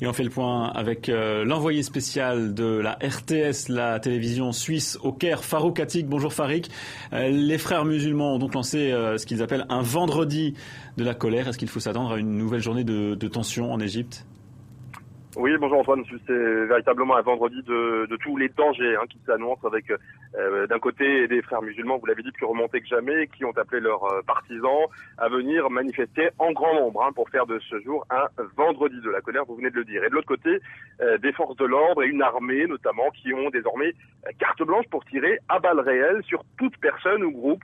Et on fait le point avec l'envoyé spécial de la RTS, la télévision suisse au Caire, Farouk Attic. Bonjour Farouk. Les frères musulmans ont donc lancé ce qu'ils appellent un vendredi de la colère. Est-ce qu'il faut s'attendre à une nouvelle journée de tension en Égypte ? Oui, bonjour Antoine, c'est véritablement un vendredi de tous les dangers qui s'annoncent avec d'un côté des frères musulmans, vous l'avez dit, plus remontés que jamais, qui ont appelé leurs partisans à venir manifester en grand nombre pour faire de ce jour un vendredi de la colère, vous venez de le dire. Et de l'autre côté, des forces de l'ordre et une armée notamment qui ont désormais carte blanche pour tirer à balles réelles sur toute personne ou groupe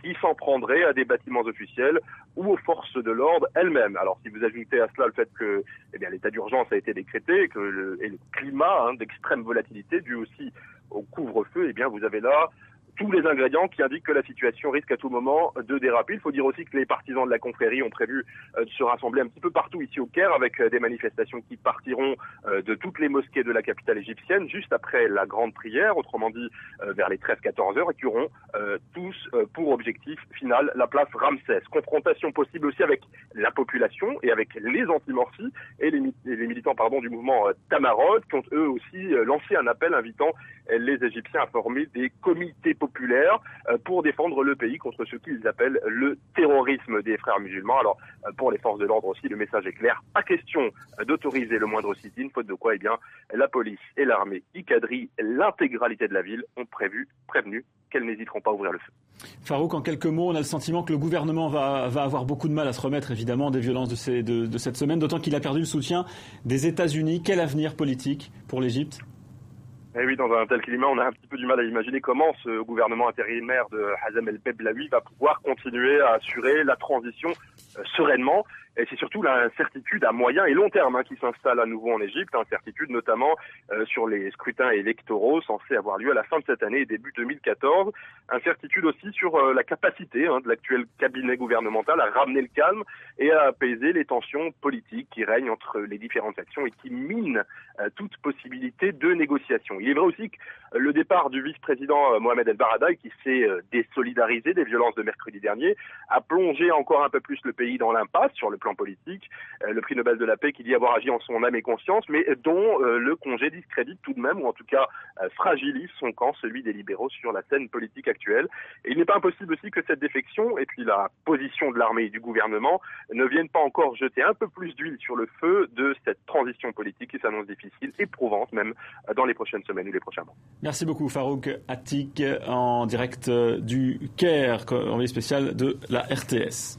qui s'en prendrait à des bâtiments officiels ou aux forces de l'ordre elles-mêmes. Alors si vous ajoutez à cela le fait que l'état d'urgence a été décrété et que le climat d'extrême volatilité dû aussi au couvre-feu, vous avez là tous les ingrédients qui indiquent que la situation risque à tout moment de déraper. Il faut dire aussi que les partisans de la confrérie ont prévu de se rassembler un petit peu partout ici au Caire avec des manifestations qui partiront de toutes les mosquées de la capitale égyptienne juste après la grande prière, autrement dit vers les 13-14 heures, et qui auront tous pour objectif final la place Ramsès. Confrontation possible aussi avec la population et avec les anti-Morsi et les militants du mouvement Tamarod qui ont eux aussi lancé un appel invitant les Égyptiens à former des comités populaires pour défendre le pays contre ce qu'ils appellent le terrorisme des frères musulmans. Alors pour les forces de l'ordre aussi, le message est clair, pas question d'autoriser le moindre sit-in, faute de quoi la police et l'armée y quadrillent l'intégralité de la ville, ont prévenu qu'elles n'hésiteront pas à ouvrir le feu. Farouk, en quelques mots, on a le sentiment que le gouvernement va avoir beaucoup de mal à se remettre évidemment des violences de cette semaine, d'autant qu'il a perdu le soutien des États-Unis. Quel avenir politique pour l'Égypte ? Et oui, dans un tel climat, on a un petit peu du mal à imaginer comment ce gouvernement intérimaire de Hazem El Beblaoui va pouvoir continuer à assurer la transition sereinement. Et c'est surtout l'incertitude à moyen et long terme qui s'installe à nouveau en Égypte, incertitude notamment sur les scrutins électoraux censés avoir lieu à la fin de cette année et début 2014. Incertitude aussi sur la capacité de l'actuel cabinet gouvernemental à ramener le calme et à apaiser les tensions politiques qui règnent entre les différentes factions et qui minent toute possibilité de négociation. Il est vrai aussi que le départ du vice-président Mohamed El Baradei, qui s'est désolidarisé des violences de mercredi dernier, a plongé encore un peu plus le pays dans l'impasse sur le plan politique. Le prix Nobel de la paix qui dit avoir agi en son âme et conscience, mais dont le congé discrédite tout de même, ou en tout cas fragilise son camp, celui des libéraux, sur la scène politique actuelle. Et il n'est pas impossible aussi que cette défection et puis la position de l'armée et du gouvernement ne viennent pas encore jeter un peu plus d'huile sur le feu de cette transition politique qui s'annonce difficile, éprouvante même, dans les prochaines semaines ou les prochains mois. Merci beaucoup Farouk Attic, en direct du Caire, envoyé spécial de la RTS.